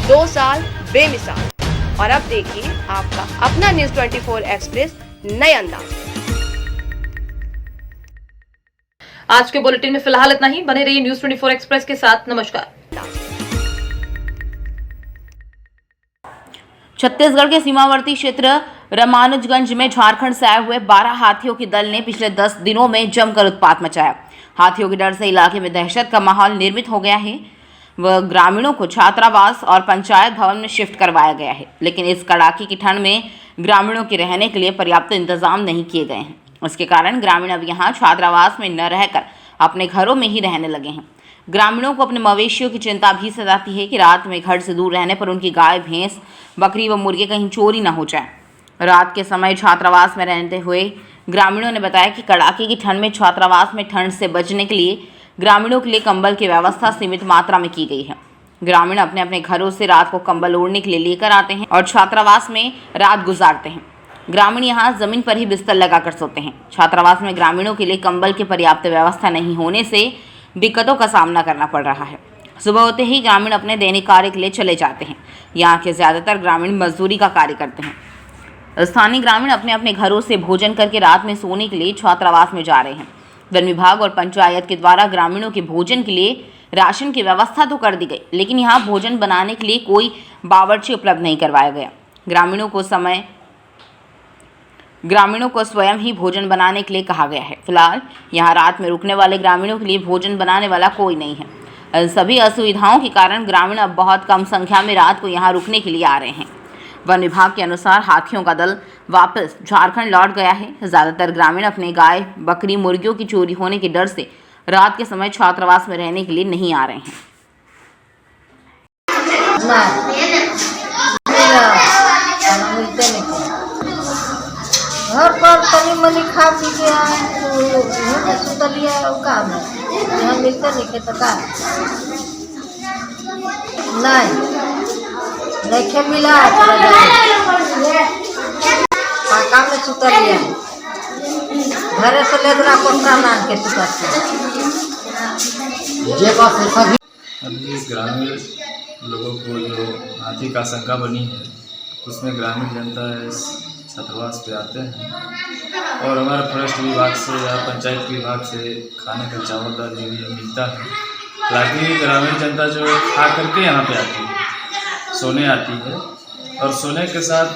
2 साल बेमिसाल। और अब देखिए आपका अपना न्यूज़ 24 एक्सप्रेस नए अंदाज में। आज के बुलेटिन में फिलहाल इतना ही। बने रहिए न्यूज़ 24 एक्सप्रेस के साथ। नमस्कार। छत्तीसगढ़ के सीमावर्ती क्षेत्र रामानुजगंज में झारखंड से आए हुए 12 हाथियों के दल ने पिछले 10 दिनों में जमकर उत्पात मचाया। हाथियों के डर से इलाके में दहशत का माहौल निर्मित हो गया है। वह ग्रामीणों को छात्रावास और पंचायत भवन में शिफ्ट करवाया गया है, लेकिन इस कड़ाके की ठंड में ग्रामीणों के रहने के लिए पर्याप्त इंतजाम नहीं किए गए हैं। इसके कारण ग्रामीण अब यहाँ छात्रावास में न रहकर अपने घरों में ही रहने लगे हैं। ग्रामीणों को अपने मवेशियों की चिंता भी सताती है कि रात में घर से दूर रहने पर उनकी गाय, भैंस, बकरी व मुर्गे कहीं चोरी न हो जाए। रात के समय छात्रावास में रहते हुए ग्रामीणों ने बताया कि कड़ाके की ठंड में छात्रावास में ठंड से बचने के लिए ग्रामीणों के लिए कंबल की व्यवस्था सीमित मात्रा में की गई है। ग्रामीण अपने अपने घरों से रात को कंबल ओढ़ने के लिए लेकर आते हैं और छात्रावास में रात गुजारते हैं। ग्रामीण यहाँ जमीन पर ही बिस्तर लगाकर सोते हैं। छात्रावास में ग्रामीणों के लिए कंबल की पर्याप्त व्यवस्था नहीं होने से दिक्कतों का सामना करना पड़ रहा है। सुबह होते ही ग्रामीण अपने दैनिक कार्य के लिए चले जाते हैं। यहाँ के ज़्यादातर ग्रामीण मजदूरी का कार्य करते हैं। स्थानीय ग्रामीण अपने अपने घरों से भोजन करके रात में सोने के लिए छात्रावास में जा रहे हैं। वन विभाग और पंचायत के द्वारा ग्रामीणों के भोजन के लिए राशन की व्यवस्था तो कर दी गई, लेकिन यहाँ भोजन बनाने के लिए कोई बावर्ची उपलब्ध नहीं करवाया गया। ग्रामीणों को स्वयं ही भोजन बनाने के लिए कहा गया है। फिलहाल यहाँ रात में रुकने वाले ग्रामीणों के लिए भोजन बनाने वाला कोई नहीं है। सभी असुविधाओं के कारण ग्रामीण अब बहुत कम संख्या में रात को यहाँ रुकने के लिए आ रहे हैं। वन विभाग के अनुसार हाथियों का दल वापस झारखंड लौट गया है। ज़्यादातर ग्रामीण अपने गाय, बकरी, मुर्गियों की चोरी होने के डर से रात के समय छात्रावास में रहने के लिए नहीं आ रहे हैं। घर पर तनी मनी खा पी के आए सुतलिया काम है, यहाँ मिलते नहीं के तो का नहीं मिला पाका में सुतलिया घरे से लेदरा कोटरा मान के सुतते। अभी ग्रामीण लोगों को जो हाथी का आशंका बनी है, उसमें ग्रामीण जनता छात्रावास पे आते हैं और हमारे फॉरेस्ट विभाग से या पंचायत विभाग से खाने का चावल दाल जो भी मिलता है। हालांकि ग्रामीण जनता जो खा करके यहाँ पे आती है, सोने आती है और सोने के साथ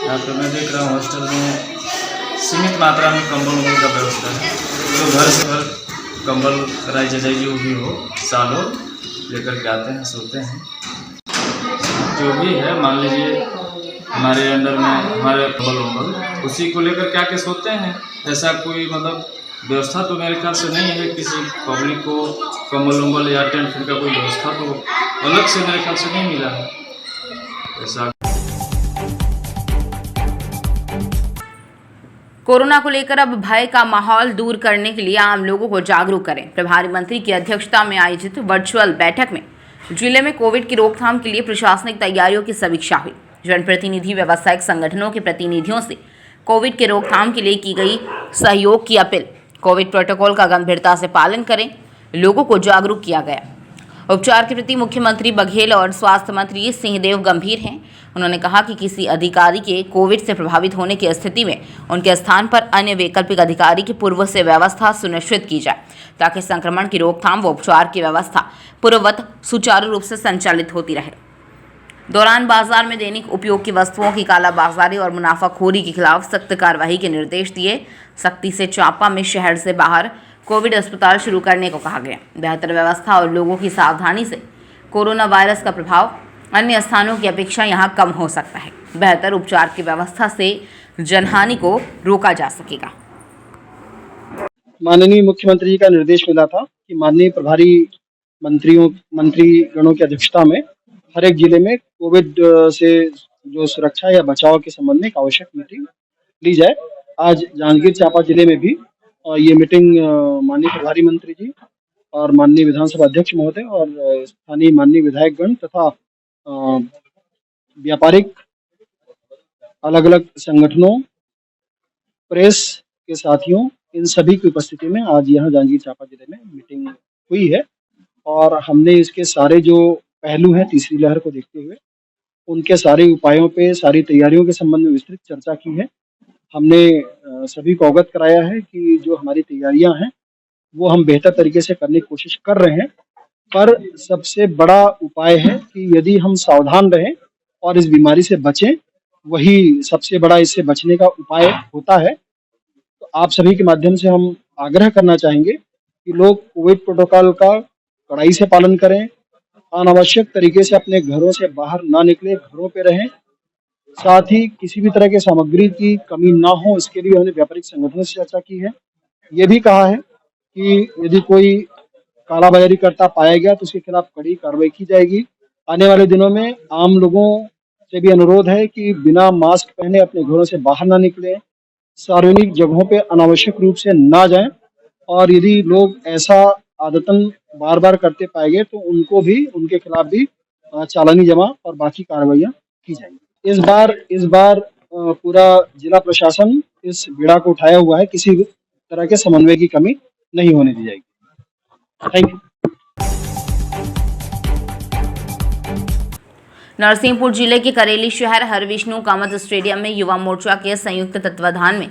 यहाँ पे मैं देख रहा हूँ हॉस्टल में सीमित मात्रा में कंबल का व्यवस्था है। तो घर से घर कंबल कराई जजाई जो भी हो सालों लेकर के आते हैं, सोते हैं। जो भी है मान लीजिए हमारे अंडर में हमारे कंबल उसी को लेकर क्या के सोते हैं। ऐसा कोई मतलब व्यवस्था तो मेरे ख्याल से नहीं है किसी पब्लिक को कंबल या टेंट फिर का कोई व्यवस्था तो अलग से मेरे ख्याल से नहीं मिला है ऐसा। कोरोना को लेकर अब भय का माहौल दूर करने के लिए आम लोगों को जागरूक करें। प्रभारी मंत्री की अध्यक्षता में आयोजित वर्चुअल बैठक में जिले में कोविड की रोकथाम के लिए प्रशासनिक तैयारियों की समीक्षा हुई। जनप्रतिनिधि, व्यावसायिक संगठनों के प्रतिनिधियों से कोविड के रोकथाम के लिए की गई सहयोग की अपील। कोविड प्रोटोकॉल का गंभीरता से पालन करें, लोगों को जागरूक किया गया। उपचार के प्रति मुख्यमंत्री बघेल और स्वास्थ्य मंत्री सिंहदेव गंभीर हैं। उन्होंने कहा कि किसी अधिकारी के कोविड से प्रभावित होने की स्थिति में उनके स्थान पर अन्य वैकल्पिक अधिकारी की पूर्व से व्यवस्था सुनिश्चित की जाए, ताकि संक्रमण की रोकथाम व उपचार की व्यवस्था पूर्ववत सुचारू रूप से संचालित होती रहे। दौरान बाजार में दैनिक उपयोग की वस्तुओं की कालाबाजारी और मुनाफाखोरी के खिलाफ सख्त कार्रवाई के निर्देश दिए। सख्ती से चांपा में शहर से बाहर कोविड अस्पताल शुरू करने को कहा गया। बेहतर व्यवस्था और लोगों की सावधानी से कोरोना वायरस का प्रभाव अन्य स्थानों की अपेक्षा यहां कम हो सकता है। बेहतर उपचार की व्यवस्था से जनहानि को रोका जा सकेगा। माननीय मुख्यमंत्री जी का निर्देश मिला था कि माननीय प्रभारी मंत्रीगणों की अध्यक्षता में हर एक जिले में कोविड से जो सुरक्षा या बचाव के संबंध में एक आवश्यक मीटिंग ली जाए। आज जांजगीर चांपा जिले में भी ये मीटिंग माननीय प्रभारी मंत्री जी और माननीय विधानसभा अध्यक्ष महोदय और स्थानीय माननीय विधायकगण तथा व्यापारिक अलग अलग संगठनों, प्रेस के साथियों, इन सभी की उपस्थिति में आज यहाँ जांजगीर चांपा जिले में मीटिंग हुई है। और हमने इसके सारे जो पहलू हैं तीसरी लहर को देखते हुए, उनके सारे उपायों पे, सारी तैयारियों के संबंध में विस्तृत चर्चा की है। हमने सभी को अवगत कराया है कि जो हमारी तैयारियां हैं वो हम बेहतर तरीके से करने की कोशिश कर रहे हैं, पर सबसे बड़ा उपाय है कि यदि हम सावधान रहें और इस बीमारी से बचें, वही सबसे बड़ा इससे बचने का उपाय होता है। तो आप सभी के माध्यम से हम आग्रह करना चाहेंगे कि लोग कोविड प्रोटोकॉल का कड़ाई से पालन करें, अनावश्यक तरीके से अपने घरों से बाहर ना निकलें, घरों पे रहें। साथ ही किसी भी तरह की सामग्री की कमी ना हो, इसके लिए हमने व्यापारिक संगठनों से चर्चा की है। ये भी कहा है कि यदि कोई कालाबाजारी करता पाया गया तो उसके खिलाफ कड़ी कार्रवाई की जाएगी। आने वाले दिनों में आम लोगों से भी अनुरोध है कि बिना मास्क पहने अपने घरों से बाहर ना निकलें, सार्वजनिक जगहों पे अनावश्यक रूप से ना जाएं, और यदि लोग ऐसा आदतन बार बार करते पाए गए तो उनके खिलाफ भी चालानी जमा और बाकी कार्रवाइयां की जाएंगी। इस बार पूरा जिला प्रशासन इस बीड़ा को उठाया हुआ है, किसी भी तरह के समन्वय की कमी नहीं होने दी जाएगी। Thank you. नरसिंहपुर जिले के करेली शहर हरविष्णु कामत स्टेडियम में युवा मोर्चा के संयुक्त तत्वाधान में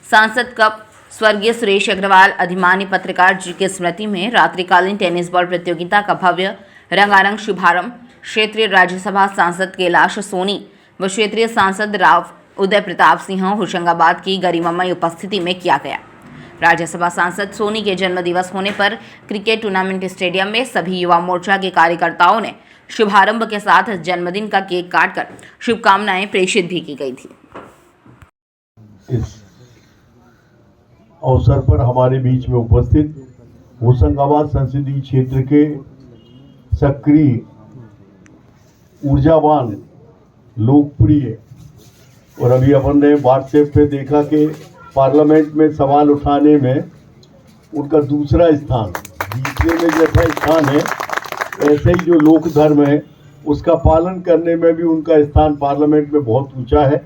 सांसद कप स्वर्गीय सुरेश अग्रवाल अधिमान्य पत्रकार जी की स्मृति में रात्रिकालीन टेनिस बॉल प्रतियोगिता का भव्य रंगारंग शुभारंभ क्षेत्रीय राज्यसभा सांसद कैलाश सोनी व क्षेत्रीय सांसद राव उदय प्रताप सिंह होशंगाबाद की गरिमामय उपस्थिति में किया गया। राज्यसभा सांसद सोनी के जन्म दिवस होने पर क्रिकेट टूर्नामेंट स्टेडियम में सभी युवा मोर्चा के कार्यकर्ताओं ने शुभारंभ के साथ जन्मदिन का केक काटकर शुभकामनाएं प्रेषित भी की गई थी। इस अवसर पर हमारे बीच में उपस्थित होशंगाबाद संसदीय क्षेत्र के सक्रिय, ऊर्जावान, लोकप्रिय, और अभी अपन ने व्हाट्सएप पे देखा कि पार्लियामेंट में सवाल उठाने में उनका दूसरा स्थान, जीतने में जैसा स्थान है ऐसे ही जो लोक धर्म है उसका पालन करने में भी उनका स्थान पार्लियामेंट में बहुत ऊंचा है।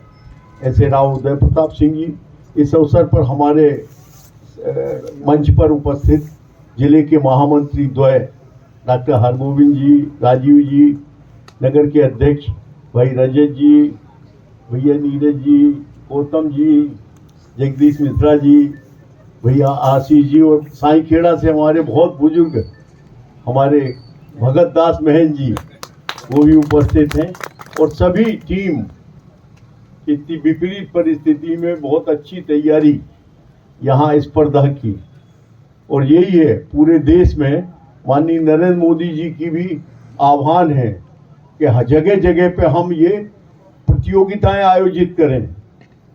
ऐसे राव उदय प्रताप सिंह जी इस अवसर पर हमारे मंच पर उपस्थित जिले के महामंत्री द्वय डॉक्टर हरगोविंद जी, राजीव जी, नगर के अध्यक्ष भाई रजत जी, भैया नीरज जी, गौतम जी, जगदीश मिश्रा जी, भैया आशीष जी, और साईं खेड़ा से हमारे बहुत बुजुर्ग हमारे भगत दास महन जी वो भी उपस्थित हैं। और सभी टीम इतनी विपरीत परिस्थिति में बहुत अच्छी तैयारी यहाँ स्पर्धा की, और यही है पूरे देश में माननीय नरेंद्र मोदी जी की भी आह्वान है कि जगह जगह पे हम ये प्रतियोगिताएं आयोजित करें।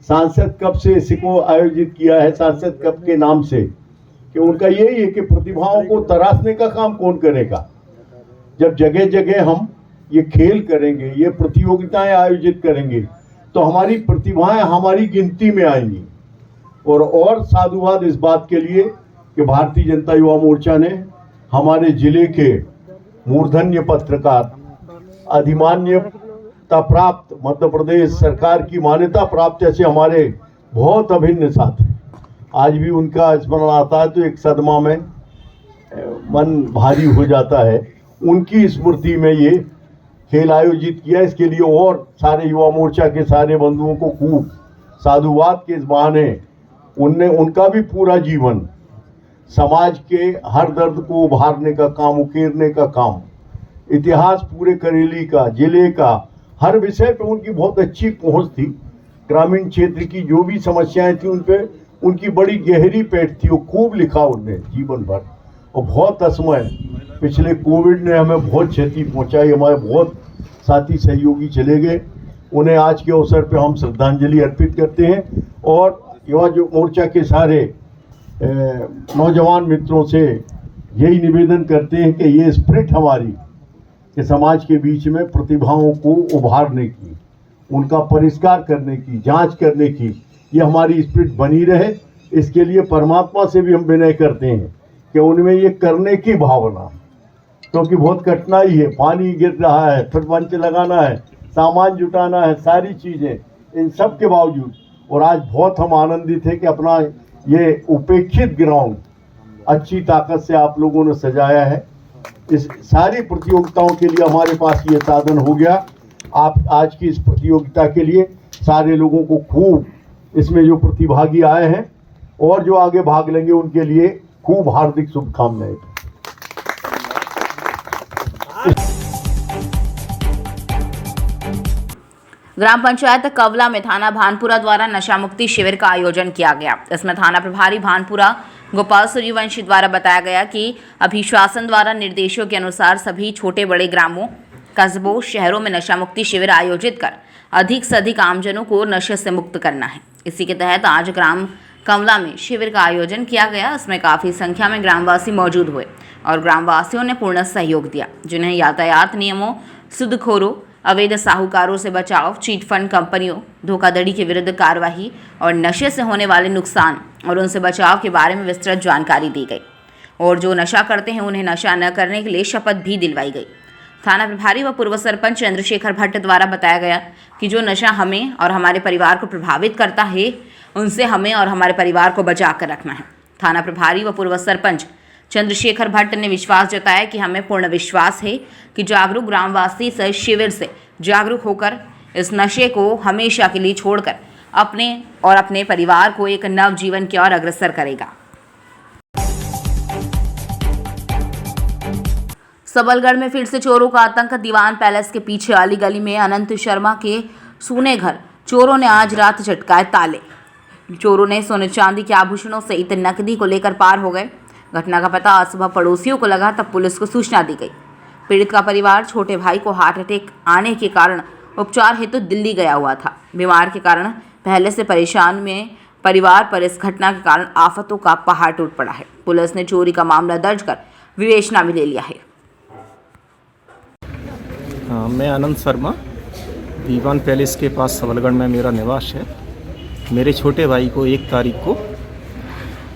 सांसद कप से इसको आयोजित किया है, सांसद कप के नाम से, कि उनका यही है कि प्रतिभाओं को तराशने का काम कौन करेगा। जब जगह जगह हम ये खेल करेंगे, ये प्रतियोगिताएं आयोजित करेंगे, तो हमारी प्रतिभाएं हमारी गिनती में आएंगी। और साधुवाद इस बात के लिए कि भारतीय जनता युवा मोर्चा ने हमारे जिले के मूर्धन्य पत्रकार, अधिमान्यता प्राप्त, मध्य प्रदेश सरकार की मान्यता प्राप्त ऐसे हमारे बहुत अभिन्न साथी, आज भी उनका स्मरण आता है तो एक सदमा में मन भारी हो जाता है। उनकी स्मृति में ये खेल आयोजित किया, इसके लिए और सारे युवा मोर्चा के सारे बंधुओं को खूब साधुवाद के इस बहाने उनका भी पूरा जीवन समाज के हर दर्द को उभारने का काम, उकेरने का काम, इतिहास पूरे करेली का, जिले का हर विषय पे उनकी बहुत अच्छी पहुंच थी। ग्रामीण क्षेत्र की जो भी समस्याएं थी उन पे उनकी बड़ी गहरी पेट थी, वो खूब लिखा उनने जीवन भर। और बहुत असमय पिछले कोविड ने हमें बहुत क्षति पहुंचाई, हमारे बहुत साथी सहयोगी चले गए, उन्हें आज के अवसर पे हम श्रद्धांजलि अर्पित करते हैं। और युवा जो मोर्चा के सारे नौजवान मित्रों से यही निवेदन करते हैं कि ये स्पिरिट हमारी कि समाज के बीच में प्रतिभाओं को उभारने की, उनका परिष्कार करने की, जांच करने की, ये हमारी स्पिरिट बनी रहे। इसके लिए परमात्मा से भी हम विनय करते हैं कि उनमें ये करने की भावना, क्योंकि बहुत कठिनाई है, पानी गिर रहा है, फिर मंच लगाना है, सामान जुटाना है, सारी चीज़ें, इन सब के बावजूद। और आज बहुत हम आनंदित हैं कि अपना ये उपेक्षित ग्राउंड अच्छी ताकत से आप लोगों ने सजाया है। इस सारी प्रतियोगिताओं के लिए हमारे पास ये साधन हो गया। आप आज की इस प्रतियोगिता के लिए सारे लोगों को खूब इसमें जो प्रतिभागी आए हैं और जो आगे भाग लेंगे उनके लिए खूब हार्दिक शुभकामनाएं। ग्राम पंचायत कवला में थाना भानपुरा द्वारा नशा मुक्ति शिविर का आयोजन किया गया। इसमें थाना प्रभारी भानपुरा गोपाल सूर्यवंशी द्वारा बताया गया कि अभी शासन द्वारा निर्देशों के अनुसार सभी छोटे बड़े ग्रामों, कस्बों, शहरों में नशा मुक्ति शिविर आयोजित कर अधिक से अधिक आमजनों को नशे से मुक्त करना है। इसी के तहत आज ग्राम कवला में शिविर का आयोजन किया गया। इसमें काफ़ी संख्या में ग्रामवासी मौजूद हुए और ग्रामवासियों ने पूर्ण सहयोग दिया, जिन्हें यातायात नियमों, सूदखोरों, अवैध साहूकारों से बचाव, चीट फंड कंपनियों, धोखाधड़ी के विरुद्ध कार्रवाई और नशे से होने वाले नुकसान और उनसे बचाव के बारे में विस्तृत जानकारी दी गई और जो नशा करते हैं उन्हें नशा न करने के लिए शपथ भी दिलवाई गई। थाना प्रभारी व पूर्व सरपंच चंद्रशेखर भट्ट द्वारा बताया गया कि जो नशा हमें और हमारे परिवार को प्रभावित करता है उनसे हमें और हमारे परिवार को बचा कर रखना है। थाना प्रभारी व पूर्व सरपंच चंद्रशेखर भट्ट ने विश्वास जताया कि हमें पूर्ण विश्वास है कि जागरूक ग्रामवासी इस शिविर से जागरूक होकर इस नशे को हमेशा के लिए छोड़कर अपने और अपने परिवार को एक नव जीवन की ओर अग्रसर करेगा। सबलगढ़ में फिर से चोरों का आतंक। दीवान पैलेस के पीछे वाली गली में अनंत शर्मा के सोने घर चोरों ने आज रात झटकाए ताले। चोरों ने सोने चांदी के आभूषणों सहित नकदी को लेकर पार हो गए। घटना का पता आज सुबह पड़ोसियों को लगा, तब पुलिस को सूचना दी गई। पीड़ित का परिवार छोटे भाई को हार्ट अटैक आने के कारण उपचार हेतु दिल्ली गया हुआ था। बीमार के कारण पहले से परेशान में परिवार पर इस घटना के कारण आफतों का पहाड़ टूट पड़ा है। पुलिस ने चोरी का मामला दर्ज कर विवेचना में ले लिया है। मैं आनंद शर्मा, दीवान पैलेस के पास सबलगढ़ में मेरा निवास है। मेरे छोटे भाई को 1 तारीख को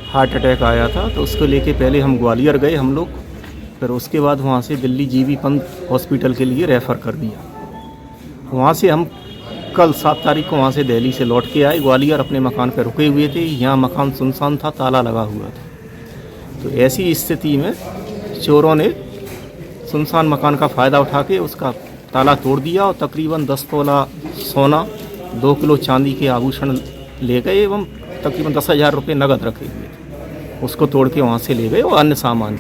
हार्ट अटैक आया था, तो उसको लेके पहले हम ग्वालियर गए हम लोग, फिर उसके बाद वहाँ से दिल्ली जीबी पंत हॉस्पिटल के लिए रेफ़र कर दिया। वहाँ से हम कल 7 तारीख को वहाँ से दिल्ली से लौट के आए। ग्वालियर अपने मकान पर रुके हुए थे। यहाँ मकान सुनसान था, ताला लगा हुआ था। तो ऐसी स्थिति में चोरों ने सुनसान मकान का फ़ायदा उठा के उसका ताला तोड़ दिया और तकरीबन 10 तोला सोना, 2 किलो चांदी के आभूषण ले गए एवं तकरीबन 10,000 रुपये नकद रखे हुए थे। उसको तोड़ के वहाँ से ले गए और अन्य सामान।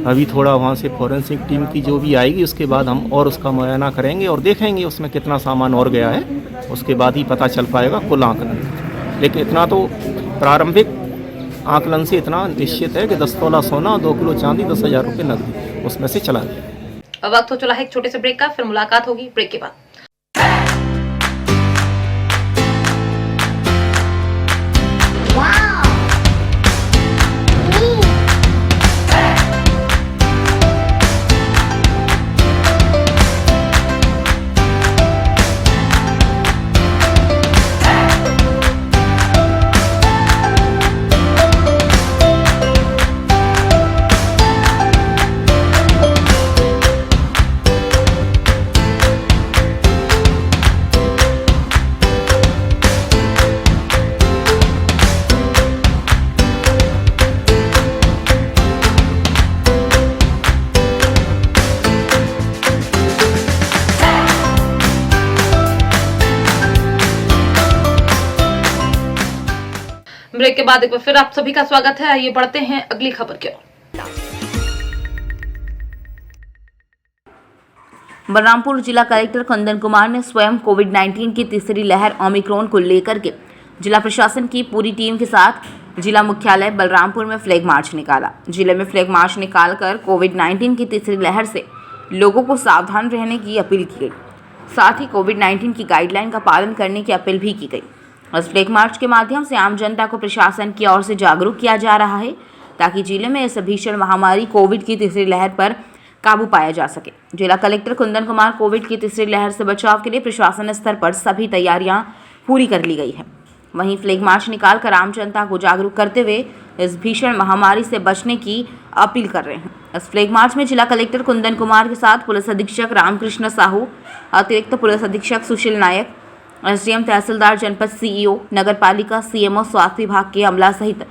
अभी थोड़ा वहाँ से फॉरेंसिक टीम की जो भी आएगी उसके बाद हम और उसका मुआयना करेंगे और देखेंगे उसमें कितना सामान और गया है। उसके बाद ही पता चल पाएगा कुल आंकलन। लेकिन इतना तो प्रारंभिक आंकलन से इतना निश्चित है कि 10 तोला सोना, 2 किलो चांदी, 10,000 रुपये नकदी उसमें से चला गया। वक्त हो चला है एक छोटे से ब्रेक का, फिर मुलाकात होगी ब्रेक के बाद। ब्रेक के बाद एक बार फिर आप सभी का स्वागत है। आइए बढ़ते हैं अगली खबर की ओर। बलरामपुर जिला कलेक्टर कुंदन कुमार ने स्वयं कोविड-19 की तीसरी लहर ओमिक्रॉन को लेकर के जिला प्रशासन की पूरी टीम के साथ जिला मुख्यालय बलरामपुर में फ्लैग मार्च निकाला। जिले में फ्लैग मार्च निकालकर कोविड-19 की तीसरी लहर से लोगों को सावधान रहने की अपील की गई। साथ ही कोविड-19 की गाइडलाइन का पालन करने की अपील भी की गई। इस फ्लैग मार्च के माध्यम से आम जनता को प्रशासन की ओर से जागरूक किया जा रहा है ताकि जिले में इस भीषण महामारी कोविड की तीसरी लहर पर काबू पाया जा सके। जिला कलेक्टर कुंदन कुमार कोविड की तीसरी लहर से बचाव के लिए प्रशासन स्तर पर सभी तैयारियां पूरी कर ली गई है। वहीं फ्लैग मार्च निकालकर आम जनता को जागरूक करते हुए इस भीषण महामारी से बचने की अपील कर रहे हैं। इस फ्लैग मार्च में जिला कलेक्टर कुंदन कुमार के साथ पुलिस अधीक्षक रामकृष्ण साहू, अतिरिक्त पुलिस अधीक्षक सुशील नायक, एसडीएम, तहसीलदार, जनपद सीईओ, नगर पालिका, सीएमओ, स्वास्थ्य विभाग के अमला सहित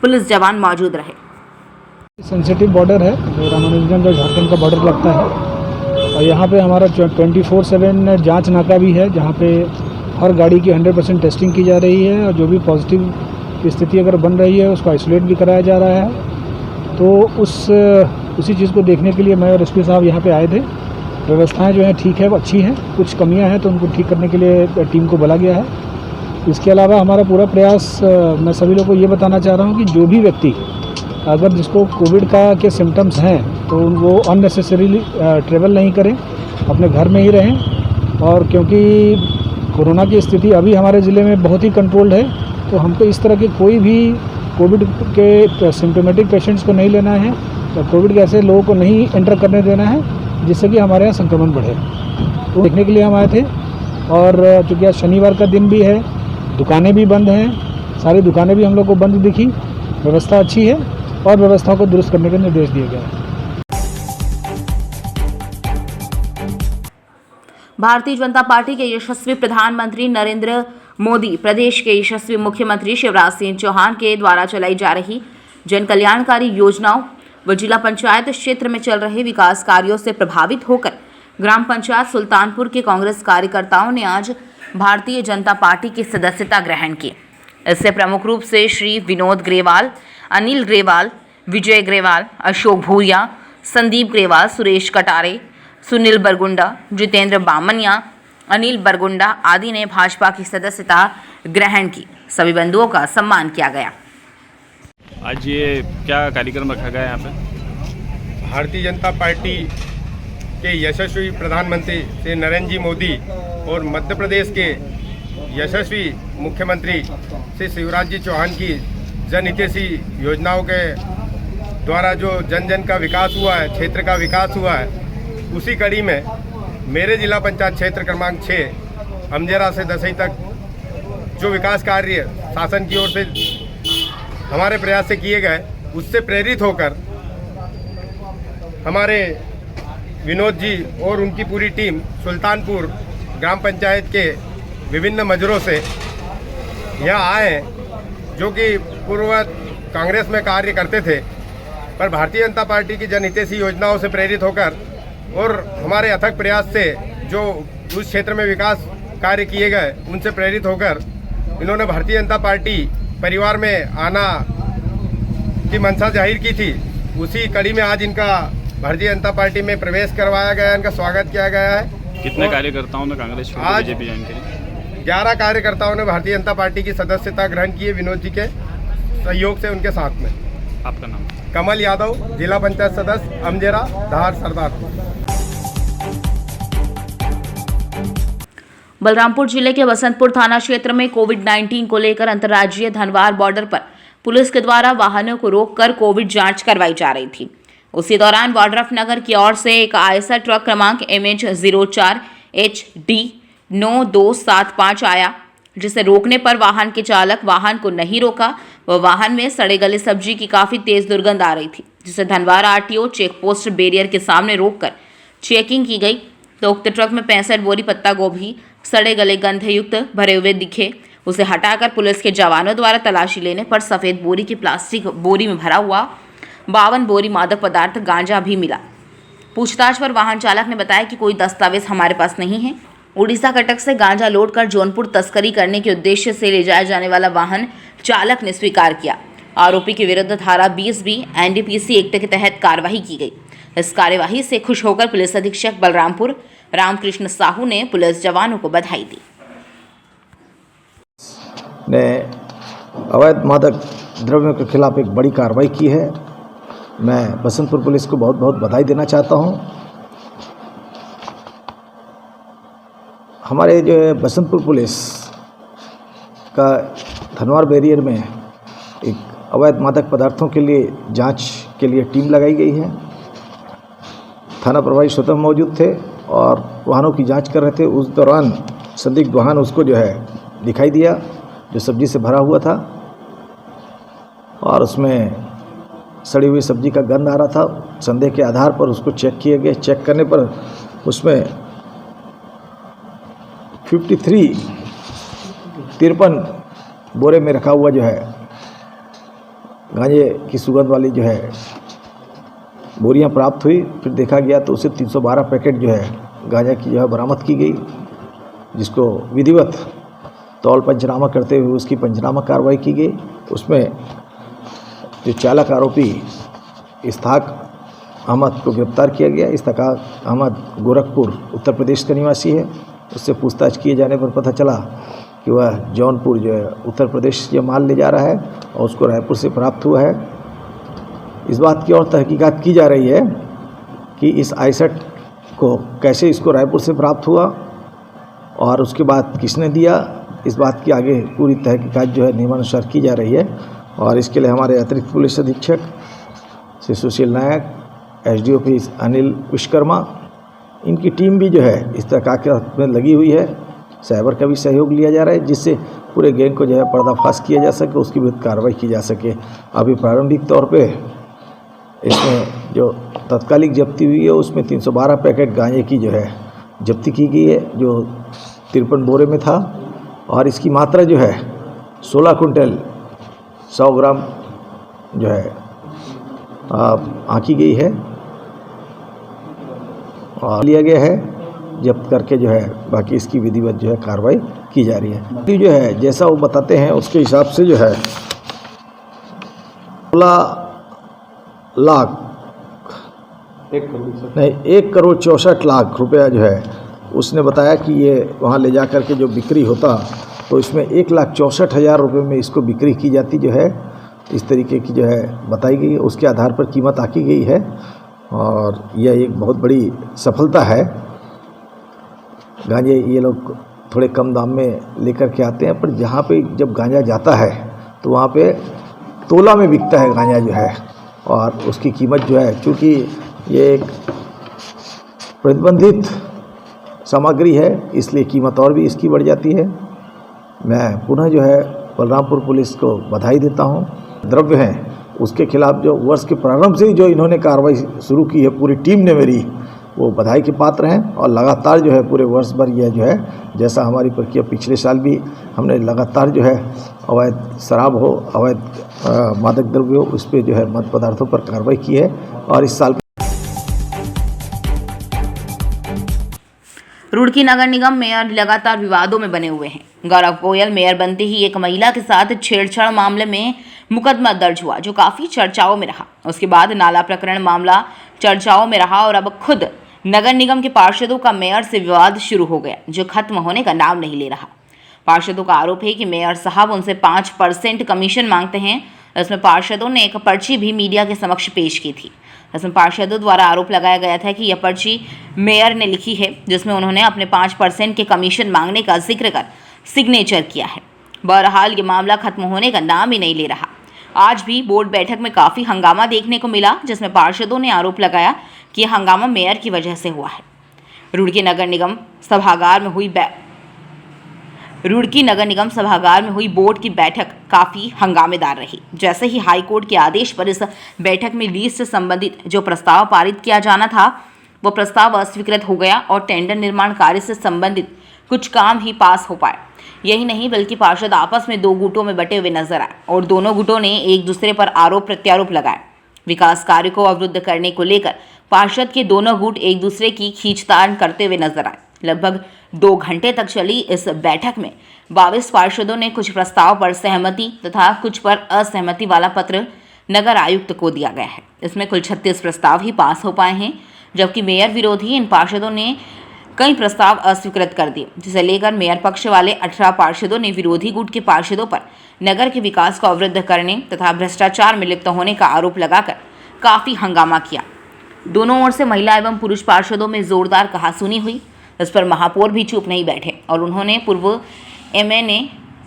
पुलिस जवान मौजूद रहे। सेंसिटिव बॉर्डर है, जो रामानुजगंज और झारखंड का बॉर्डर लगता है। और यहाँ पे हमारा 24/7 जांच नाका भी है, जहाँ पे हर गाड़ी की 100% टेस्टिंग की जा रही है और जो भी पॉजिटिव की स्थिति अगर बन रही है उसको आइसोलेट भी कराया जा रहा है। तो उसी चीज़ को देखने के लिए मैं और एसपी साहब यहाँ पे आए थे। व्यवस्थाएं जो हैं ठीक है, वो अच्छी हैं, कुछ कमियां हैं तो उनको ठीक करने के लिए टीम को बुला गया है। इसके अलावा हमारा पूरा प्रयास, मैं सभी लोगों को ये बताना चाह रहा हूँ कि जो भी व्यक्ति अगर जिसको कोविड के सिम्टम्स हैं तो वो अननेसेसरीली ट्रेवल नहीं करें, अपने घर में ही रहें। और क्योंकि कोरोना की स्थिति अभी हमारे ज़िले में बहुत ही कंट्रोल्ड है, तो हमको इस तरह के कोई भी कोविड के सिम्टोमेटिक पेशेंट्स को नहीं लेना है, तो कोविड के ऐसे लोगों को नहीं एंटर करने देना है जिससे कि हमारे यहाँ संक्रमण बढ़े। तो देखने के लिए हम आए थे। और चूँकि आज शनिवार का दिन भी है, दुकानें भी बंद हैं, सारी दुकानें भी हम लोग को बंद दिखी। व्यवस्था अच्छी है और व्यवस्था को दुरुस्त करने के निर्देश दिए गए हैं। भारतीय जनता पार्टी के यशस्वी प्रधानमंत्री नरेंद्र मोदी, प्रदेश के यशस्वी मुख्यमंत्री शिवराज सिंह चौहान के द्वारा चलाई जा रही जन कल्याणकारी योजनाओं व जिला पंचायत क्षेत्र में चल रहे विकास कार्यों से प्रभावित होकर ग्राम पंचायत सुल्तानपुर के कांग्रेस कार्यकर्ताओं ने आज भारतीय जनता पार्टी की सदस्यता ग्रहण की। इससे प्रमुख रूप से श्री विनोद ग्रेवाल, अनिल ग्रेवाल, विजय ग्रेवाल, अशोक भूरिया, संदीप ग्रेवाल, सुरेश कटारे, सुनील बरगुंडा, जितेंद्र बामनिया, अनिल बरगुंडा आदि ने भाजपा की सदस्यता ग्रहण की। सभी बंधुओं का सम्मान किया गया। आज ये क्या कार्यक्रम रखा गया यहाँ पे? भारतीय जनता पार्टी के यशस्वी प्रधानमंत्री श्री नरेंद्र जी मोदी और मध्य प्रदेश के यशस्वी मुख्यमंत्री श्री शिवराज जी चौहान की जनहितैषी योजनाओं के द्वारा जो जन जन का विकास हुआ है, क्षेत्र का विकास हुआ है, उसी कड़ी में मेरे जिला पंचायत क्षेत्र क्रमांक 6 अमजेरा से दसई तक जो विकास कार्य शासन की ओर से हमारे प्रयास से किए गए, उससे प्रेरित होकर हमारे विनोद जी और उनकी पूरी टीम सुल्तानपुर ग्राम पंचायत के विभिन्न मजरों से यहाँ आए हैं, जो कि पूर्व कांग्रेस में कार्य करते थे, पर भारतीय जनता पार्टी की जनहितैषी योजनाओं से प्रेरित होकर और हमारे अथक प्रयास से जो उस क्षेत्र में विकास कार्य किए गए, उनसे प्रेरित होकर इन्होंने भारतीय जनता पार्टी परिवार में आना की मंशा जाहिर की थी। उसी कड़ी में आज इनका भारतीय जनता पार्टी में प्रवेश करवाया गया, इनका स्वागत किया गया है। कितने कार्यकर्ताओं ने कांग्रेस छोड़ बीजेपी ज्वाइन की? 11 कार्यकर्ताओं ने भारतीय जनता पार्टी की सदस्यता ग्रहण की है, विनोद जी के सहयोग से उनके साथ में। आपका नाम? कमल यादव, जिला पंचायत सदस्य अमजेरा, धार, सरदारपुर। बलरामपुर जिले के बसंतपुर थाना क्षेत्र में कोविड-19 को लेकर अंतर्राज्यीय धनवार बॉर्डर पर पुलिस के द्वारा वाहनों को रोककर कोविड जांच करवाई जा रही थी। उसी दौरान वाड्रफ नगर की ओर से एक आयसर ट्रक क्रमांक MH04HD 9275 आया, जिसे रोकने पर वाहन के चालक वाहन को नहीं रोका व वाहन में सड़े गले सब्जी की काफी तेज दुर्गंध आ रही थी, जिसे Dhanwar RTO check post barrier के सामने रोककर चेकिंग की गई तो उक्त ट्रक में 65 बोरी पत्ता गोभी सड़े गले गंधयुक्त भरे हुए दिखे। उसे हटाकर पुलिस के जवानों द्वारा तलाशी लेने पर सफेद बोरी की प्लास्टिक बोरी में भरा हुआ 52 बोरी मादक पदार्थ गांजा भी मिला। पूछताछ पर वाहन चालक ने बताया कि कोई दस्तावेज हमारे पास नहीं है। उड़ीसा कटक से गांजा लोड कर जौनपुर तस्करी करने के उद्देश्य से ले जाया जाने वाला वाहन चालक ने स्वीकार किया। आरोपी के विरुद्ध धारा 20B NDPC एक्ट के तहत कार्रवाई की गई। इस कार्यवाही से खुश होकर पुलिस अधीक्षक बलरामपुर रामकृष्ण साहू ने पुलिस जवानों को बधाई दी। ने अवैध मादक द्रव्यों के खिलाफ एक बड़ी कार्रवाई की है। मैं बसंतपुर पुलिस को बहुत बहुत बधाई देना चाहता हूं। हमारे जो बसंतपुर पुलिस का धनवार बैरियर में एक अवैध मादक पदार्थों के लिए जांच के लिए टीम लगाई गई है। थाना प्रभारी स्वतः मौजूद थे और वाहनों की जांच कर रहे थे। उस दौरान संदिग्ध वाहन उसको जो है दिखाई दिया, जो सब्जी से भरा हुआ था और उसमें सड़ी हुई सब्जी का गंध आ रहा था। संदेह के आधार पर उसको चेक किया गया। चेक करने पर उसमें 53 बोरे में रखा हुआ जो है गांजे की सुगंध वाली जो है बोरियां प्राप्त हुई। फिर देखा गया तो उसे 312 पैकेट जो है गांजा की जो है बरामद की गई, जिसको विधिवत तौल पंचनामा करते हुए उसकी पंचनामा कार्रवाई की गई। उसमें जो चालक आरोपी इस्ताक अहमद को गिरफ्तार किया गया। इस्ताक अहमद गोरखपुर उत्तर प्रदेश का निवासी है। उससे पूछताछ किए जाने पर पता चला कि वह जौनपुर जो है उत्तर प्रदेश ये माल ले जा रहा है और उसको रायपुर से प्राप्त हुआ है। इस बात की और तहकीकात की जा रही है कि इस आइसट को कैसे इसको रायपुर से प्राप्त हुआ और उसके बाद किसने दिया, इस बात की आगे पूरी तहकीकात जो है नियमानुसार की जा रही है। और इसके लिए हमारे अतिरिक्त पुलिस अधीक्षक श्री सुशील नायक, एसडीओपी अनिल विश्वकर्मा, इनकी टीम भी जो है इस तहकीकात में लगी हुई है। साइबर का भी सहयोग लिया जा रहा है, जिससे पूरे गैंग को जो है पर्दाफाश किया जा सके, उसकी विरुद्ध कार्रवाई की जा सके। अभी प्रारंभिक तौर पे इसमें जो तत्कालिक जब्ती हुई है उसमें 312 पैकेट गांजे की जो है जब्ती की गई है, जो 53 बोरे में था। और इसकी मात्रा जो है 16 कुंटल 100 ग्राम जो है आंकी गई है और लिया गया है। जब्त करके जो है बाकी इसकी विधिवत जो है कार्रवाई की जा रही है। जो है जैसा वो बताते हैं उसके हिसाब से जो है 1 करोड़ 64 लाख रुपया जो है उसने बताया कि ये वहाँ ले जा कर के जो बिक्री होता तो इसमें 1,64,000 रुपये में इसको बिक्री की जाती जो है, इस तरीके की जो है बताई गई। उसके आधार पर कीमत आकी गई है और यह एक बहुत बड़ी सफलता है। गांजे ये लोग थोड़े कम दाम में लेकर के आते हैं, पर जहाँ पे जब गांजा जाता है तो वहाँ पे तोला में बिकता है गांजा जो है, और उसकी कीमत जो है चूँकि ये एक प्रतिबंधित सामग्री है इसलिए कीमत और भी इसकी बढ़ जाती है। मैं पुनः जो है बलरामपुर पुलिस को बधाई देता हूँ। द्रव्य हैं उसके खिलाफ जो वर्ष के प्रारंभ से ही जो इन्होंने कार्रवाई शुरू की है पूरी टीम ने मेरी, वो बधाई के पात्र हैं। और लगातार जो है पूरे वर्ष भर यह जो है जैसा हमारी प्रक्रिया पिछले साल भी हमने लगातार जो है अवैध शराब हो, अवैध मादक द्रव्य हो, उस पर जो है मद पदार्थों पर कार्रवाई की है। और इस साल रुड़की नगर निगम मेयर लगातार विवादों में बने हुए हैं। गौरव गोयल मेयर बनते ही एक महिला के साथ छेड़छाड़ मामले में मुकदमा दर्ज हुआ, जो काफी चर्चाओं में रहा। उसके बाद नाला प्रकरण मामला चर्चाओं में रहा और अब खुद नगर निगम के पार्षदों का मेयर से विवाद शुरू हो गया, जो खत्म होने का नाम नहीं ले रहा। पार्षदों का आरोप है कि मेयर साहब उनसे 5% कमीशन मांगते हैं। इसमें पार्षदों ने एक पर्ची भी मीडिया के समक्ष पेश की थी। इसमें पार्षदों द्वारा आरोप लगाया गया था कि यह पर्ची मेयर ने लिखी है, जिसमें उन्होंने अपने 5% के कमीशन मांगने का जिक्र कर सिग्नेचर किया है। बहरहाल ये मामला खत्म होने का नाम ही नहीं ले रहा। आज भी बोर्ड बैठक में काफ़ी हंगामा देखने को मिला, जिसमें पार्षदों ने आरोप लगाया कि यह हंगामा मेयर की वजह से हुआ है। रुड़की नगर निगम सभागार में हुई बोर्ड की बैठक काफ़ी हंगामेदार रही। जैसे ही हाईकोर्ट के आदेश पर इस बैठक में लीज से संबंधित जो प्रस्ताव पारित किया जाना था वो प्रस्ताव अस्वीकृत हो गया और टेंडर निर्माण कार्य से संबंधित कुछ काम ही पास हो पाए। यही नहीं बल्कि पार्षद आपस में 2 गुटों में बटे हुए नजर आए और दोनों गुटों ने एक दूसरे पर आरोप प्रत्यारोप लगाए। विकास कार्य को अवरुद्ध करने को लेकर पार्षद के दोनों गुट एक दूसरे की खींचतान करते हुए नजर आए। लगभग 2 घंटे तक चली इस बैठक में 22 पार्षदों ने कुछ प्रस्ताव पर सहमति तथा कुछ पर असहमति वाला पत्र नगर आयुक्त को दिया गया है। इसमें कुल 36 प्रस्ताव ही पास हो पाए हैं, जबकि मेयर विरोधी इन पार्षदों ने कई प्रस्ताव अस्वीकृत कर दिए, जिसे लेकर मेयर पक्ष वाले 18 पार्षदों ने विरोधी गुट के पार्षदों पर नगर के विकास को अवरुद्ध करने तथा भ्रष्टाचार में लिप्त होने का आरोप लगाकर काफ़ी हंगामा किया। दोनों ओर से महिला एवं पुरुष पार्षदों में जोरदार कहासुनी हुई। इस पर महापौर भी चुप नहीं बैठे और उन्होंने पूर्व MNA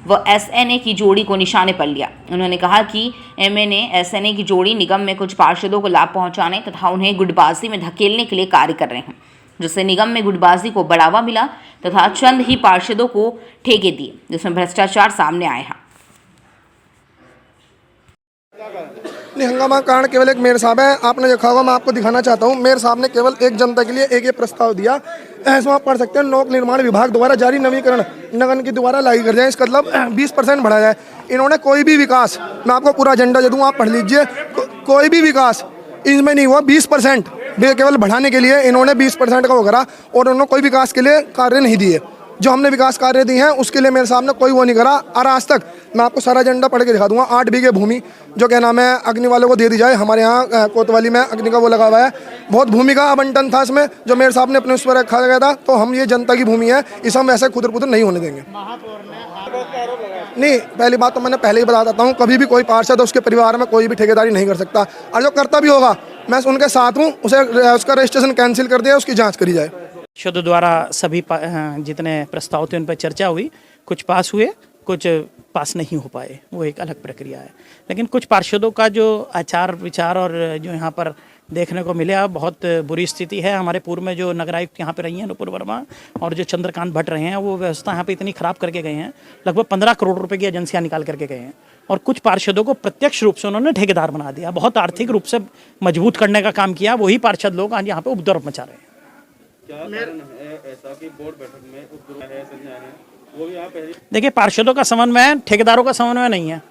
व SNA की जोड़ी को निशाने पर लिया। उन्होंने कहा कि MNA SNA की जोड़ी निगम में कुछ पार्षदों को लाभ पहुंचाने तथा उन्हें गुटबाजी में धकेलने के लिए कार्य कर रहे हैं, जिससे निगम में गुटबाजी को बढ़ावा मिला तथा चंद ही पार्षदों को ठेके दिए, जिसमें भ्रष्टाचार सामने आया। हंगामा कारण केवल एक मेयर साहब है। आपने देखा होगा, मैं आपको दिखाना चाहता हूँ। मेयर साहब ने केवल एक जनता के लिए एक प्रस्ताव दिया, ऐसा आप पढ़ सकते हैं, लोक निर्माण विभाग द्वारा जारी नवीकरण नगर के द्वारा लागू कर जाए, इसका मतलब 20% बढ़ा जाए। इन्होंने कोई भी विकास, मैं आपको पूरा एजेंडा दे दूँ, आप पढ़ लीजिए, कोई भी विकास इसमें नहीं हुआ। 20% केवल बढ़ाने के लिए इन्होंने 20% का वो करा और उन्होंने कोई विकास के लिए कार्य नहीं दिए। जो हमने विकास कार्य दिए हैं उसके लिए मेरे सामने कोई वो नहीं करा। और आज तक मैं आपको सारा एजेंडा पढ़ के दिखा दूंगा। 8 बीघे भूमि जो क्या नाम है अग्नि वालों को दे दी जाए। हमारे यहाँ कोतवाली में अग्नि का वो लगा हुआ है। बहुत भूमि का आवंटन था इसमें जो मेरे सामने अपने उस पर रखा गया था। तो हम ये जनता की भूमि है, इसे हम ऐसे खुदर पुदर नहीं होने देंगे। नहीं, पहली बात तो मैंने पहले ही बता देता हूँ, कभी भी कोई पार्षद उसके परिवार में कोई भी ठेकेदारी नहीं कर सकता। और जो करता भी होगा मैं उनके साथ हूँ, उसका रजिस्ट्रेशन कैंसिल कर दिया, उसकी जाँच करी जाए। पार्षदों द्वारा सभी जितने प्रस्ताव थे उन पर चर्चा हुई। कुछ पास हुए, कुछ पास नहीं हो पाए, वो एक अलग प्रक्रिया है। लेकिन कुछ पार्षदों का जो आचार विचार और जो यहाँ पर देखने को मिला, बहुत बुरी स्थिति है। हमारे पूर्व में जो नगर आयुक्त यहाँ पे रही हैं नुपुर वर्मा और जो चंद्रकांत भट्ट रहे हैं, वो व्यवस्था यहाँ पे इतनी ख़राब करके गए हैं। लगभग 15 करोड़ रुपए की एजेंसियाँ निकाल करके गए हैं और कुछ पार्षदों को प्रत्यक्ष रूप से उन्होंने ठेकेदार बना दिया। बहुत आर्थिक रूप से मजबूत करने का काम किया। वही पार्षद लोग आज यहाँ पे उपद्रव मचा रहे हैं। देखिए, पार्षदों का समन्वय ठेकेदारों का समन्वय नहीं है।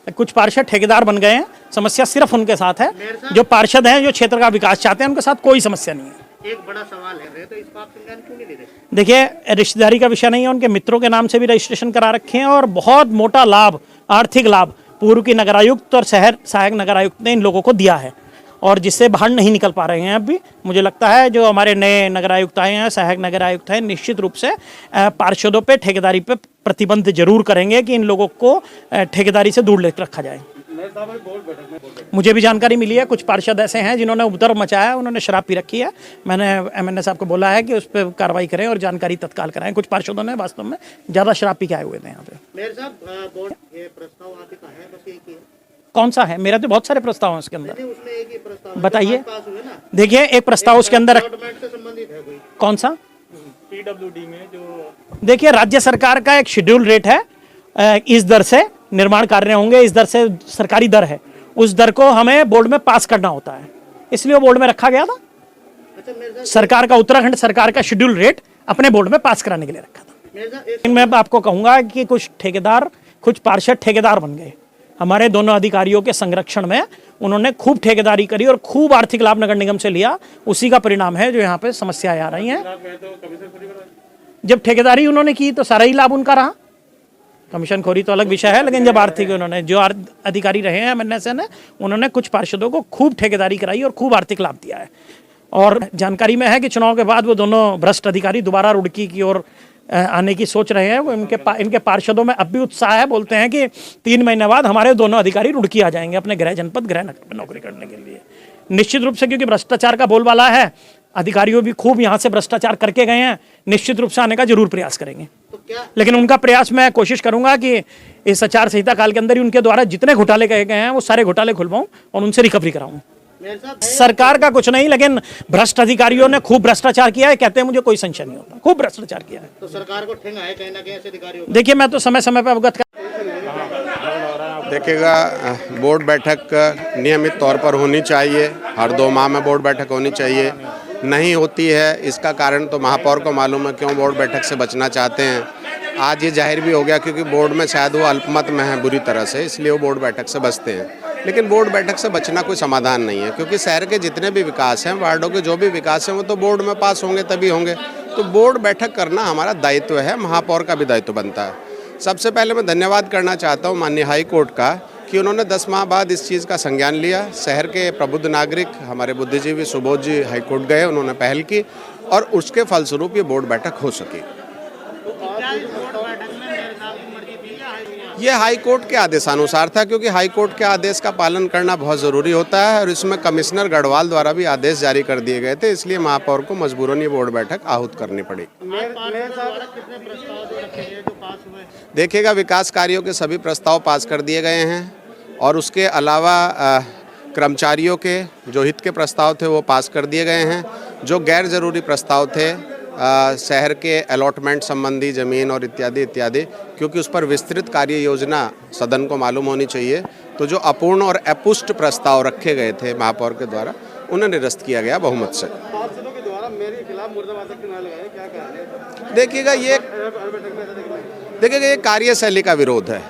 कुछ पार्षद ठेकेदार बन गए हैं, समस्या सिर्फ उनके साथ है। जो पार्षद हैं जो क्षेत्र का विकास चाहते हैं उनके साथ कोई समस्या नहीं है। एक बड़ा सवाल है, तो इस बात संज्ञान क्यों नहीं ले रहे? देखिए, रिश्तेदारी का विषय नहीं है। उनके मित्रों के नाम से भी रजिस्ट्रेशन करा रखे हैं और बहुत मोटा लाभ, आर्थिक लाभ पूर्व की नगर आयुक्त और शहर सहायक नगर आयुक्त ने इन लोगों को दिया है और जिससे बाहर नहीं निकल पा रहे हैं। अब भी मुझे लगता है जो हमारे नए नगर आयुक्त आए हैं, सहायक नगर आयुक्त हैं, निश्चित रूप से पार्षदों पे ठेकेदारी पे प्रतिबंध जरूर करेंगे कि इन लोगों को ठेकेदारी से दूर रखा जाए। मुझे भी जानकारी मिली है, कुछ पार्षद ऐसे हैं जिन्होंने उपद्रव मचाया है, उन्होंने शराब पी रखी है। मैंने एमएनए साहब को बोला है कि उस पर कार्रवाई करें और जानकारी तत्काल कराएं। कुछ पार्षदों ने वास्तव में ज़्यादा शराब पी के आए हुए थे यहाँ पे। मेयर साहब, बोर्ड ये प्रस्ताव आपके का है, बस एक ही है? कौन सा है? मेरा तो बहुत सारे प्रस्ताव हैं उसके अंदर। उसमें एक ही प्रस्ताव बताइए। देखिए, एक प्रस्ताव उसके अंदर से संबंधित है कोई? कौन सा? PWD में जो देखिए, राज्य सरकार का एक शेड्यूल रेट है, इस दर से निर्माण कार्य होंगे, इस दर से सरकारी दर है, उस दर को हमें बोर्ड में पास करना होता है, इसलिए वो बोर्ड में रखा गया था। सरकार का, उत्तराखंड सरकार का शेड्यूल रेट अपने बोर्ड में पास कराने के लिए रखा था। मैं आपको कहूंगा कि कुछ ठेकेदार, कुछ पार्षद ठेकेदार बन गए। हमारे दोनों अधिकारियों के संरक्षण में उन्होंने खूब ठेकेदारी करी और खूब आर्थिक लाभ नगर निगम से लिया। उसी का परिणाम है जो यहाँ पे समस्याएं आ रही हैं। जब ठेकेदारी उन्होंने की तो सारा ही लाभ उनका रहा। कमीशन खोरी तो अलग विषय है, लेकिन जब आर्थिक उन्होंने जो अधिकारी रहे हैं एमएनए से ने, उन्होंने कुछ पार्षदों को खूब ठेकेदारी कराई और खूब आर्थिक लाभ दिया है। और जानकारी में है कि चुनाव के बाद वो दोनों भ्रष्ट अधिकारी दोबारा रुड़की की ओर आने की सोच रहे हैं। वो इनके पार्षदों में अब भी उत्साह है। बोलते हैं कि 3 महीने बाद हमारे दोनों अधिकारी रुड़की आ जाएंगे अपने गृह जनपद, गृह नगर में नौकरी करने के लिए। निश्चित रूप से, क्योंकि भ्रष्टाचार का बोलबाला है, अधिकारियों भी खूब यहाँ से भ्रष्टाचार करके गए हैं, निश्चित रूप से आने का जरूर प्रयास करेंगे। लेकिन उनका प्रयास, मैं कोशिश करूंगा कि इस आचार संहिता काल के अंदर ही उनके द्वारा जितने घोटाले कहे गए हैं वो सारे घोटाले खुलवाऊं और उनसे रिकवरी कराऊं। सरकार का कुछ नहीं, लेकिन भ्रष्ट अधिकारियों ने खूब भ्रष्टाचार किया है। कहते हैं मुझे कोई संशय नहीं होता, खूब भ्रष्टाचार किया है। तो सरकार को ठेंगा है कहीं ना कहीं ऐसे अधिकारियों? देखिए, मैं तो समय समय पर अवगत देखिएगा, बोर्ड बैठक नियमित तौर पर होनी चाहिए। हर 2 माह में बोर्ड बैठक होनी चाहिए। नहीं होती है, इसका कारण तो महापौर को मालूम है क्यों बोर्ड बैठक से बचना चाहते हैं। आज ये जाहिर भी हो गया क्योंकि बोर्ड में शायद वो अल्पमत में है बुरी तरह से, इसलिए वो बोर्ड बैठक से बचते हैं। लेकिन बोर्ड बैठक से बचना कोई समाधान नहीं है, क्योंकि शहर के जितने भी विकास हैं, वार्डों के जो भी विकास हैं, वो तो बोर्ड में पास होंगे तभी होंगे। तो बोर्ड बैठक करना हमारा दायित्व है, महापौर का भी दायित्व बनता है। सबसे पहले मैं धन्यवाद करना चाहता हूँ माननीय हाई कोर्ट का कि उन्होंने 10 माह बाद इस चीज़ का संज्ञान लिया। शहर के प्रबुद्ध नागरिक, हमारे बुद्धिजीवी सुबोध जी हाई कोर्ट गए, उन्होंने पहल की और उसके फलस्वरूप ये बोर्ड बैठक हो सकी। ये हाई कोर्ट के आदेशानुसार था, क्योंकि हाई कोर्ट के आदेश का पालन करना बहुत ज़रूरी होता है और इसमें कमिश्नर गढ़वाल द्वारा भी आदेश जारी कर दिए गए थे, इसलिए महापौर को मजबूरन ये बोर्ड बैठक आहूत करनी पड़ी। देखिएगा, विकास कार्यों के सभी प्रस्ताव पास कर दिए गए हैं और उसके अलावा कर्मचारियों के जो हित के प्रस्ताव थे वो पास कर दिए गए हैं। जो गैर ज़रूरी प्रस्ताव थे, शहर के अलॉटमेंट संबंधी ज़मीन और इत्यादि इत्यादि, क्योंकि उस पर विस्तृत कार्य योजना सदन को मालूम होनी चाहिए, तो जो अपूर्ण और अपुष्ट प्रस्ताव रखे गए थे महापौर के द्वारा, उन्हें निरस्त किया गया बहुमत से। देखिएगा, ये कार्यशैली का विरोध है।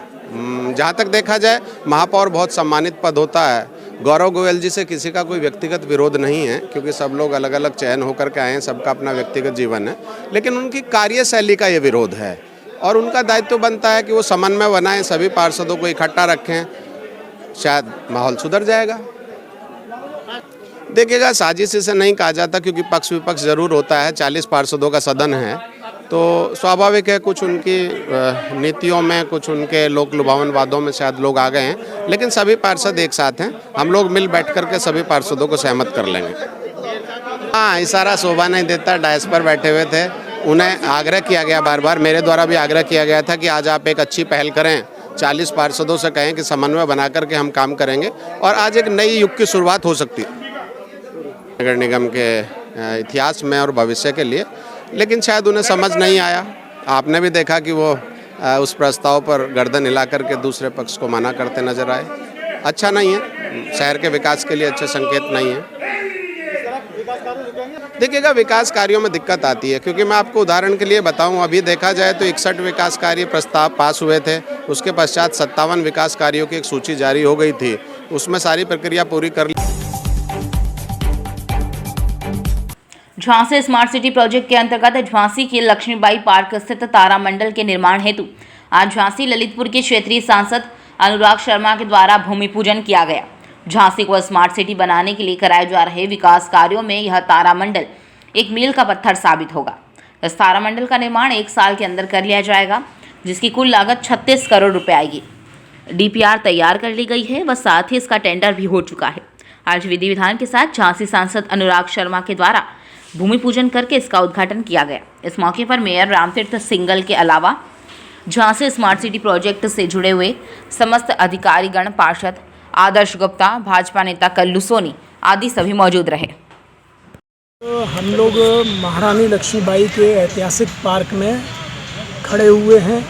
जहाँ तक देखा जाए, महापौर बहुत सम्मानित पद होता है, गौरव गोयल जी से किसी का कोई व्यक्तिगत विरोध नहीं है, क्योंकि सब लोग अलग अलग चयन होकर के आए हैं, सबका अपना व्यक्तिगत जीवन है, लेकिन उनकी कार्यशैली का ये विरोध है और उनका दायित्व बनता है कि वो समन्वय बनाएं, सभी पार्षदों को इकट्ठा रखें, शायद माहौल सुधर जाएगा। देखिएगा, साजिश इसे नहीं कहा जाता, क्योंकि पक्ष विपक्ष जरूर होता है, 40 पार्षदों का सदन है, तो स्वाभाविक है कुछ उनकी नीतियों में, कुछ उनके लोक लुभावन वादों में शायद लोग आ गए हैं, लेकिन सभी पार्षद एक साथ हैं, हम लोग मिल बैठ करके सभी पार्षदों को सहमत कर लेंगे। हाँ, इशारा शोभा नहीं देता, डायस पर बैठे हुए थे, उन्हें आग्रह किया गया, बार बार मेरे द्वारा भी आग्रह किया गया था कि आज आप एक अच्छी पहल करें, 40 पार्षदों से कहें कि समन्वय बना करके हम काम करेंगे और आज एक नई युग की शुरुआत हो सकती है नगर निगम के इतिहास में और भविष्य के लिए, लेकिन शायद उन्हें समझ नहीं आया। आपने भी देखा कि वो उस प्रस्ताव पर गर्दन हिला करके दूसरे पक्ष को मना करते नजर आए। अच्छा नहीं है, शहर के विकास के लिए अच्छे संकेत नहीं है। देखिएगा, विकास कार्यों में दिक्कत आती है, क्योंकि मैं आपको उदाहरण के लिए बताऊं, अभी देखा जाए तो 61 विकास कार्य प्रस्ताव पास हुए थे, उसके पश्चात 57 विकास कार्यों की एक सूची जारी हो गई थी, उसमें सारी प्रक्रिया पूरी कर ली। झांसी स्मार्ट सिटी प्रोजेक्ट के अंतर्गत झांसी के लक्ष्मीबाई पार्क स्थित तारामंडल के निर्माण हेतु आज झांसी ललितपुर के क्षेत्रीय सांसद अनुराग शर्मा के द्वारा भूमि पूजन किया गया। झांसी को स्मार्ट सिटी बनाने के लिए कराए जा रहे विकास कार्यों में यह तारामंडल एक मील का पत्थर साबित होगा। इस तारामंडल का निर्माण 1 साल के अंदर कर लिया जाएगा, जिसकी कुल लागत 36 करोड़ रुपए आएगी। डीपीआर तैयार कर ली गई है व साथ ही इसका टेंडर भी हो चुका है। आज विधि विधान के साथ झांसी सांसद अनुराग शर्मा के द्वारा भूमि पूजन करके इसका उद्घाटन किया गया। इस मौके पर मेयर रामतीर्थ सिंगल के अलावा झांसी स्मार्ट सिटी प्रोजेक्ट से जुड़े हुए समस्त अधिकारीगण, पार्षद, आदर्श गुप्ता, भाजपा नेता कल्लू सोनी आदि सभी मौजूद रहे। हम लोग महारानी लक्ष्मीबाई के ऐतिहासिक पार्क में खड़े हुए हैं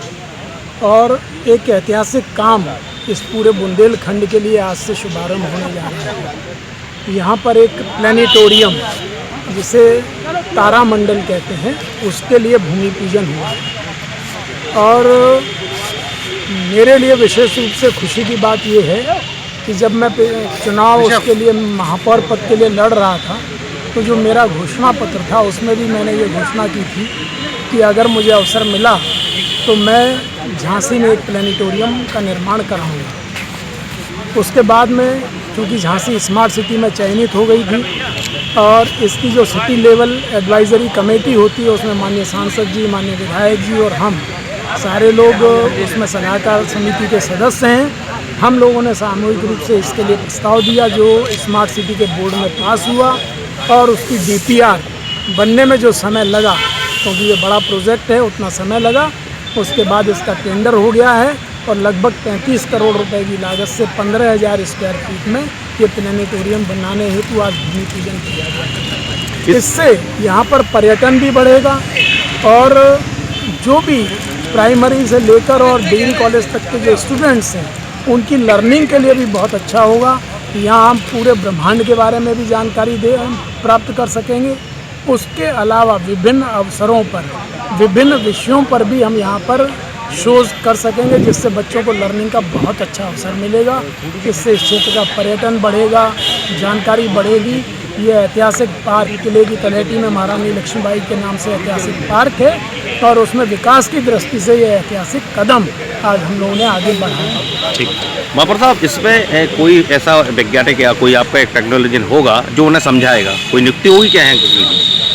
और एक ऐतिहासिक काम इस पूरे बुंदेलखंड के लिए आज से शुभारंभ होने जा रहा है। यहाँ पर एक प्लानिटोरियम, जिसे तारामंडल कहते हैं, उसके लिए भूमि पूजन हुआ है और मेरे लिए विशेष रूप से खुशी की बात ये है कि जब मैं चुनाव उसके लिए महापौर पद के लिए लड़ रहा था, तो जो मेरा घोषणा पत्र था उसमें भी मैंने ये घोषणा की थी कि अगर मुझे अवसर मिला तो मैं झांसी में एक प्लानिटोरियम का निर्माण कराऊंगा। उसके बाद में क्योंकि झांसी स्मार्ट सिटी में चयनित हो गई थी और इसकी जो सिटी लेवल एडवाइजरी कमेटी होती है उसमें माननीय सांसद जी, माननीय विधायक जी और हम सारे लोग उसमें सलाहकार समिति के सदस्य हैं। हम लोगों ने सामूहिक रूप से इसके लिए प्रस्ताव दिया, जो स्मार्ट सिटी के बोर्ड में पास हुआ और उसकी डीपीआर बनने में जो समय लगा, क्योंकि ये बड़ा प्रोजेक्ट है, उतना समय लगा। उसके बाद इसका टेंडर हो गया है और लगभग 35 करोड़ रुपए की लागत से 15,000 स्क्वायर फीट में ये प्लानिटोरियम बनाने हेतु आज भूमि पूजन किया गया। इससे यहाँ पर पर्यटन भी बढ़ेगा और जो भी प्राइमरी से लेकर और डिग्री कॉलेज तक के जो स्टूडेंट्स हैं उनकी लर्निंग के लिए भी बहुत अच्छा होगा। यहाँ हम पूरे ब्रह्मांड के बारे में भी जानकारी प्राप्त कर सकेंगे। उसके अलावा विभिन्न अवसरों पर, विभिन्न विषयों पर भी हम यहाँ पर शोज कर सकेंगे, जिससे बच्चों को लर्निंग का बहुत अच्छा अवसर मिलेगा। इससे क्षेत्र का पर्यटन बढ़ेगा, जानकारी बढ़ेगी। ये ऐतिहासिक पार्क किले की तलहटी में महारानी लक्ष्मीबाई के नाम से ऐतिहासिक पार्क है और उसमें विकास की दृष्टि से ये ऐतिहासिक कदम आज हम लोगों ने आगे बढ़ाया। ठीक, महापौर साहब, इसमें कोई ऐसा वैज्ञानिक या कोई आपका एक टेक्नोलॉजियन होगा जो उन्हें समझाएगा? कोई नियुक्ति होगी क्या है?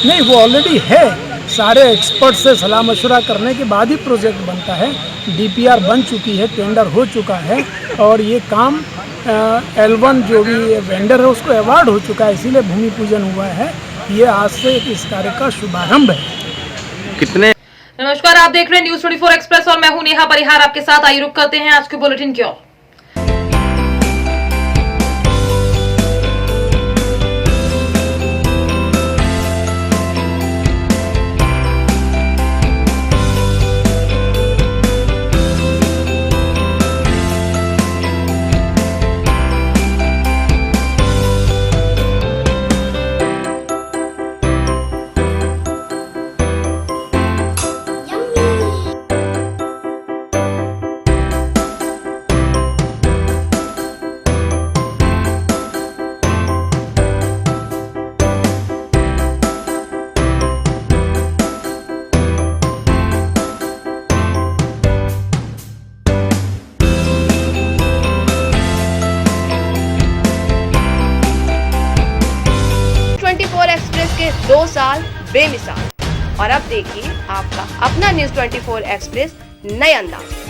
नहीं, वो ऑलरेडी है। सारे एक्सपर्ट से सलाह मशवरा करने के बाद ही प्रोजेक्ट बनता है। डीपीआर बन चुकी है, टेंडर हो चुका है और ये काम L1 जो भी वेंडर है उसको अवार्ड हो चुका है, इसीलिए भूमि पूजन हुआ है। ये आज से इस कार्य का शुभारंभ है। कितने? नमस्कार, आप देख रहे हैं न्यूज़ 24 एक्सप्रेस और मैं हूं नेहा परिहार आपके साथ। आइए रुक करते हैं आज के बुलेटिन की ओर। गुज़रे 2 साल बेमिसाल। और अब देखिए आपका अपना न्यूज़ 24 एक्सप्रेस नए अंदाज में।